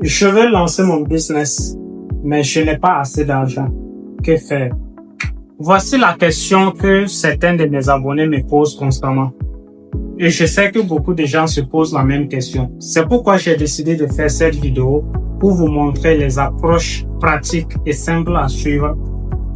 Je veux lancer mon business, mais je n'ai pas assez d'argent. Que faire? Voici la question que certains de mes abonnés me posent constamment. Et je sais que beaucoup de gens se posent la même question. C'est pourquoi j'ai décidé de faire cette vidéo pour vous montrer les approches pratiques et simples à suivre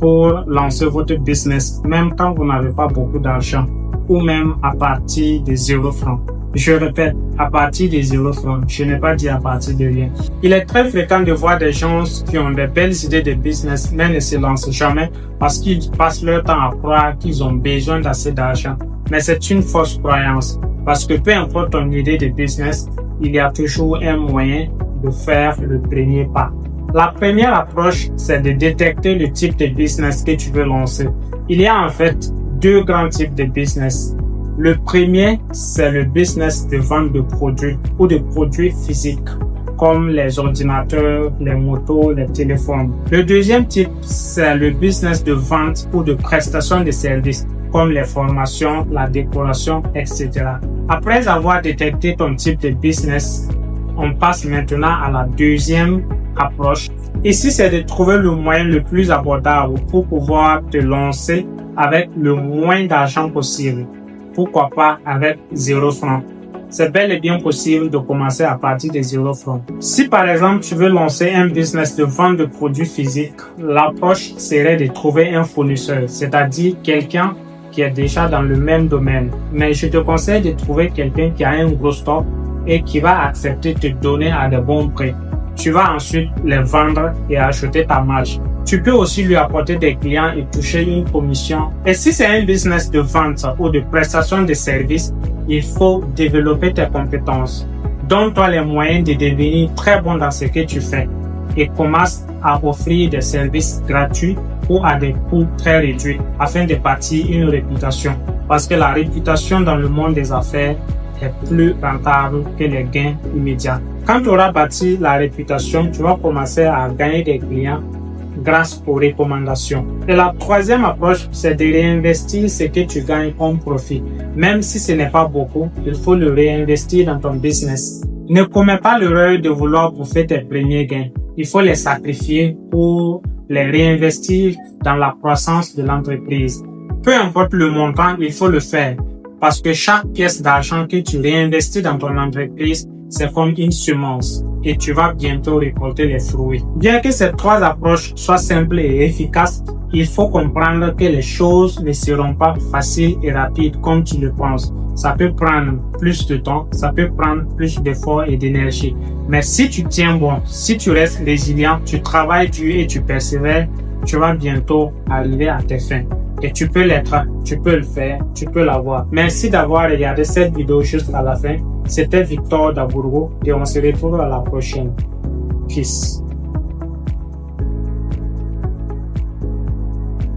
pour lancer votre business, même quand vous n'avez pas beaucoup d'argent ou même à partir de 0 francs. Je répète, à partir de 0 francs. Je n'ai pas dit à partir de rien. Il est très fréquent de voir des gens qui ont des belles idées de business, mais ne se lancent jamais parce qu'ils passent leur temps à croire qu'ils ont besoin d'assez d'argent. Mais c'est une fausse croyance parce que peu importe ton idée de business, il y a toujours un moyen de faire le premier pas. La première approche, c'est de détecter le type de business que tu veux lancer. Il y a en fait 2 grands types de business. Le premier, c'est le business de vente de produits ou de produits physiques, comme les ordinateurs, les motos, les téléphones. Le deuxième type, c'est le business de vente ou de prestation de services, comme les formations, la décoration, etc. Après avoir détecté ton type de business, on passe maintenant à la deuxième approche. Ici, c'est de trouver le moyen le plus abordable pour pouvoir te lancer avec le moins d'argent possible. Pourquoi pas avec 0 francs? C'est bel et bien possible de commencer à partir de 0 francs. Si par exemple tu veux lancer un business de vente de produits physiques, l'approche serait de trouver un fournisseur, c'est-à-dire quelqu'un qui est déjà dans le même domaine. Mais je te conseille de trouver quelqu'un qui a un gros stock et qui va accepter de te donner à de bons prix. Tu vas ensuite les vendre et acheter ta marge. Tu peux aussi lui apporter des clients et toucher une commission. Et si c'est un business de vente ou de prestation de services, il faut développer tes compétences. Donne-toi les moyens de devenir très bon dans ce que tu fais et commence à offrir des services gratuits ou à des coûts très réduits afin de bâtir une réputation. Parce que la réputation dans le monde des affaires est plus rentable que les gains immédiats. Quand tu auras bâti la réputation, tu vas commencer à gagner des clients grâce aux recommandations. Et la troisième approche, c'est de réinvestir ce que tu gagnes comme profit. Même si ce n'est pas beaucoup, il faut le réinvestir dans ton business. Ne commets pas l'erreur de vouloir bouffer tes premiers gains. Il faut les sacrifier pour les réinvestir dans la croissance de l'entreprise. Peu importe le montant, il faut le faire. Parce que chaque pièce d'argent que tu réinvestis dans ton entreprise, c'est comme une semence et tu vas bientôt récolter les fruits. Bien que ces 3 approches soient simples et efficaces, il faut comprendre que les choses ne seront pas faciles et rapides comme tu le penses. Ça peut prendre plus de temps, ça peut prendre plus d'efforts et d'énergie. Mais si tu tiens bon, si tu restes résilient, tu travailles dur et tu persévères, tu vas bientôt arriver à tes fins. Et tu peux l'être, tu peux le faire, tu peux l'avoir. Merci d'avoir regardé cette vidéo jusqu'à la fin. C'était Victor Dabourgo et on se retrouve à la prochaine. Peace.